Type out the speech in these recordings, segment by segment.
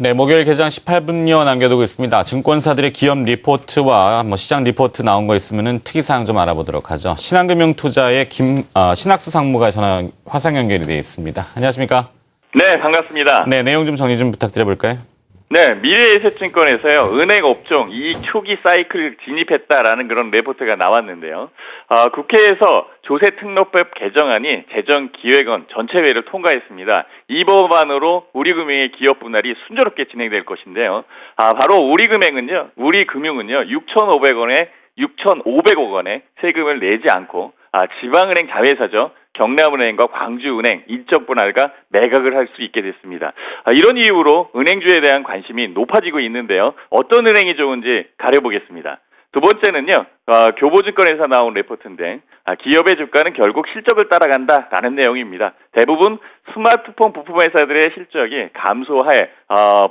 네, 목요일 개장 18분여 남겨두고 있습니다. 증권사들의 기업 리포트와 시장 리포트 나온 거 있으면은 특이사항 좀 알아보도록 하죠. 신한금융투자의 신학수 상무가 전화 화상 연결이 되어 있습니다. 안녕하십니까? 네, 반갑습니다. 네, 내용 좀 정리 좀 부탁드려볼까요? 네, 미래에셋증권에서요, 은행 업종 이익 초기 사이클 진입했다라는 그런 레포트가 나왔는데요. 국회에서 조세특례법 개정안이 재정기획원 전체회를 통과했습니다. 이 법안으로 우리금융의 기업 분할이 순조롭게 진행될 것인데요. 바로 우리금융은요, 6,500억 원의 세금을 내지 않고 지방은행 자회사죠. 경남은행과 광주은행 인적 분할과 매각을 할 수 있게 됐습니다. 이런 이유로 은행주에 대한 관심이 높아지고 있는데요. 어떤 은행이 좋은지 가려보겠습니다. 두 번째는요, 교보증권에서 나온 레포트인데, 기업의 주가는 결국 실적을 따라간다라는 내용입니다. 대부분 스마트폰 부품 회사들의 실적이 감소하에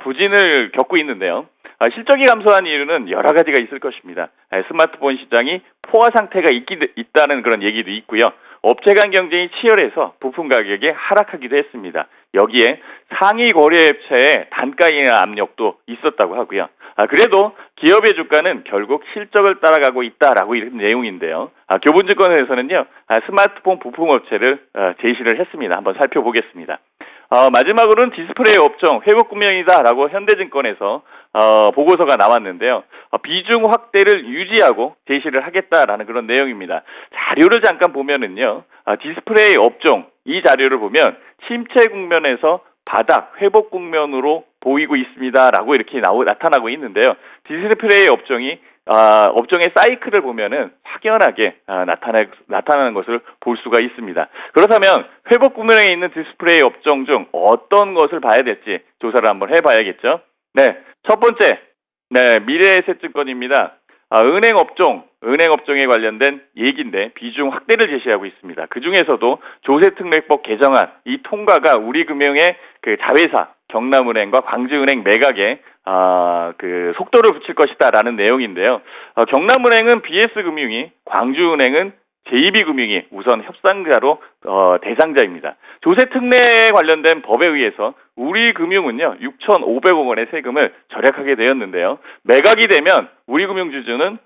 부진을 겪고 있는데요. 실적이 감소한 이유는 여러 가지가 있을 것입니다. 스마트폰 시장이 포화 상태가 있다는 그런 얘기도 있고요. 업체 간 경쟁이 치열해서 부품 가격이 하락하기도 했습니다. 여기에 상위 거래업체의 단가 인하 압력도 있었다고 하고요. 그래도 기업의 주가는 결국 실적을 따라가고 있다라고 이런 내용인데요. 교보증권에서는요, 스마트폰 부품 업체를 제시를 했습니다. 한번 살펴보겠습니다. 마지막으로는 디스플레이 업종 회복 국면이다라고 현대증권에서 보고서가 나왔는데요. 비중 확대를 유지하고 제시를 하겠다라는 그런 내용입니다. 자료를 잠깐 보면은요, 디스플레이 업종 이 자료를 보면 침체 국면에서 바닥 회복 국면으로 보이고 있습니다라고 이렇게 나타나고 있는데요. 디스플레이 업종이 업종의 사이클을 보면은 확연하게 나타나는 것을 볼 수가 있습니다. 그렇다면 회복 국면에 있는 디스플레이 업종 중 어떤 것을 봐야 될지 조사를 한번 해봐야겠죠. 네, 첫 번째, 네, 미래에셋증권입니다. 은행 업종에 관련된 얘기인데 비중 확대를 제시하고 있습니다. 그 중에서도 조세특례법 개정안 이 통과가 우리금융의 그 자회사 경남은행과 광주은행 매각에 그 속도를 붙일 것이다라는 내용인데요. 경남은행은 BS금융이, 광주은행은 JB금융이 우선 협상자로 대상자입니다. 조세특례에 관련된 법에 의해서 우리금융은요 6,500억 원의 세금을 절약하게 되었는데요. 매각이 되면 우리금융지주는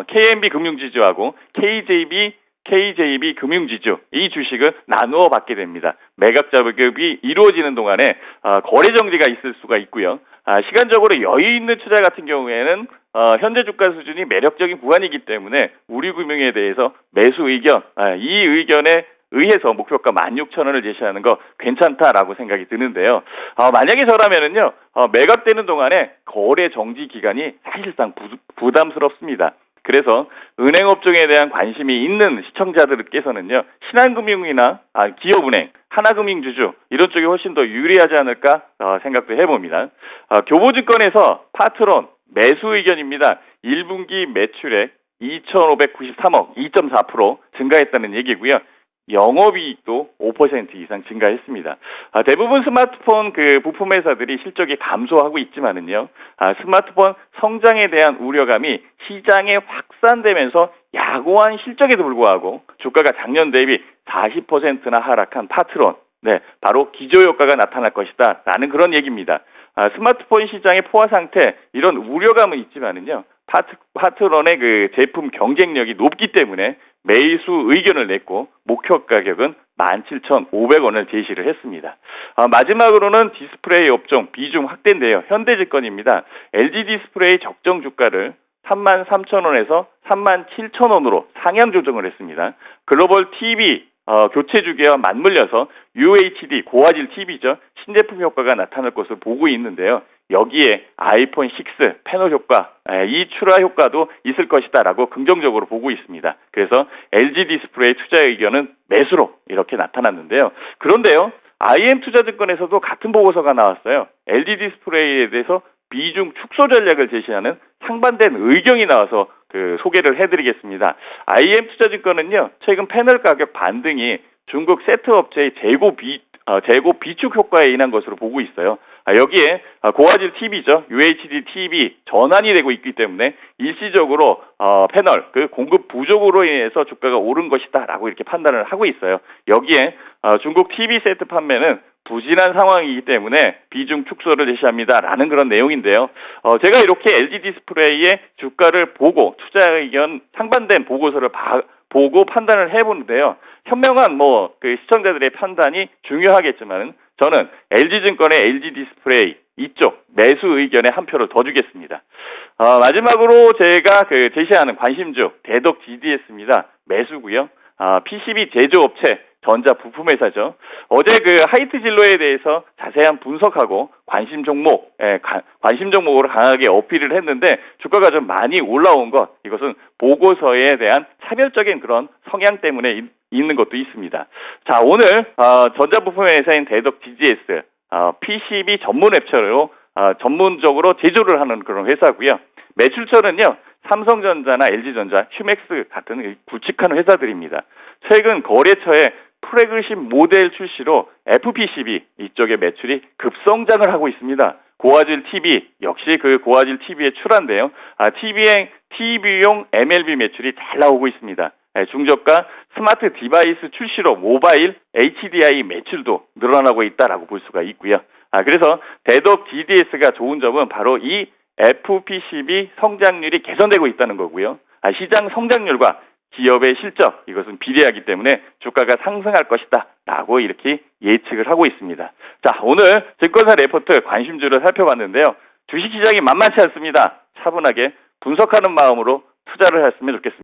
KNB 금융지주하고 KJB 금융지주 이 주식을 나누어 받게 됩니다. 매각 자급이 이루어지는 동안에 거래 정지가 있을 수가 있고요. 시간적으로 여유 있는 투자 같은 경우에는 현재 주가 수준이 매력적인 구간이기 때문에 우리금융에 대해서 매수 의견, 이 의견에 의해서 목표가 16,000원을 제시하는 거 괜찮다라고 생각이 드는데요. 만약에 저라면은요, 매각되는 동안에 거래 정지 기간이 사실상 부담스럽습니다. 그래서 은행 업종에 대한 관심이 있는 시청자들께서는요, 신한금융이나 기업은행, 하나금융주주 이런 쪽이 훨씬 더 유리하지 않을까 생각도 해봅니다. 교보증권에서 파트론 매수 의견입니다. 1분기 매출액 2,593억, 2.4% 증가했다는 얘기고요. 영업이익도 5% 이상 증가했습니다. 대부분 스마트폰 그 부품 회사들이 실적이 감소하고 있지만은요, 스마트폰 성장에 대한 우려감이 시장에 확산되면서 야구한 실적에도 불구하고 주가가 작년 대비 40%나 하락한 파트론, 네, 바로 기저효과가 나타날 것이다 라는 그런 얘기입니다. 스마트폰 시장의 포화 상태 이런 우려감은 있지만은요, 파트론의 그 제품 경쟁력이 높기 때문에 매수 의견을 냈고 목표 가격은 17,500원을 제시를 했습니다. 마지막으로는 디스플레이 업종 비중 확대인데요. 현대증권입니다. LG 디스플레이 적정 주가를 33,000원에서 37,000원으로 상향 조정을 했습니다. 글로벌 TV 교체 주기와 맞물려서 UHD 고화질 TV죠. 신제품 효과가 나타날 것을 보고 있는데요. 여기에 아이폰 6 패널 효과, 이 출하 효과도 있을 것이다라고 긍정적으로 보고 있습니다. 그래서 LG 디스플레이 투자 의견은 매수로 이렇게 나타났는데요. 그런데요, IM투자증권에서도 같은 보고서가 나왔어요. LG 디스플레이에 대해서 비중 축소 전략을 제시하는 상반된 의견이 나와서 소개를 해드리겠습니다. IM투자증권은요, 최근 패널 가격 반등이 중국 세트 업체의 재고 비축 효과에 인한 것으로 보고 있어요. 여기에 고화질 TV죠. UHD TV 전환이 되고 있기 때문에 일시적으로 패널 공급 부족으로 인해서 주가가 오른 것이다라고 이렇게 판단을 하고 있어요. 여기에 중국 TV 세트 판매는 부진한 상황이기 때문에 비중 축소를 제시합니다라는 그런 내용인데요. 제가 이렇게 LG 디스플레이의 주가를 보고 투자 의견 상반된 보고서를 보고 판단을 해보는데요. 현명한 그 시청자들의 판단이 중요하겠지만 저는 LG증권의 LG 디스플레이 이쪽 매수 의견에 한 표를 더 주겠습니다. 마지막으로 제가 제시하는 관심주 대덕 GDS입니다. 매수고요. PCB 제조업체 전자 부품 회사죠. 어제 하이트 진로에 대해서 자세한 분석하고 관심 종목으로 강하게 어필을 했는데 주가가 좀 많이 올라온 것, 이것은 보고서에 대한 차별적인 그런 성향 때문에 있는 것도 있습니다. 자, 오늘 전자 부품 회사인 대덕 GDS PCB 전문 업체로 전문적으로 제조를 하는 그런 회사고요. 매출처는요. 삼성전자나 LG전자, 휴맥스 같은 굵직한 회사들입니다. 최근 거래처에 플래그십 모델 출시로 FPCB 이쪽의 매출이 급성장을 하고 있습니다. 고화질 TV 역시 고화질 TV의 출하인데요. TV용 MLB 매출이 잘 나오고 있습니다. 중저가 스마트 디바이스 출시로 모바일 HDI 매출도 늘어나고 있다라고 볼 수가 있고요. 그래서 대덕 GDS가 좋은 점은 바로 이 FPCB 성장률이 개선되고 있다는 거고요. 시장 성장률과 기업의 실적, 이것은 비례하기 때문에 주가가 상승할 것이다 라고 이렇게 예측을 하고 있습니다. 자, 오늘 증권사 레포트 관심주를 살펴봤는데요. 주식시장이 만만치 않습니다. 차분하게 분석하는 마음으로 투자를 했으면 좋겠습니다.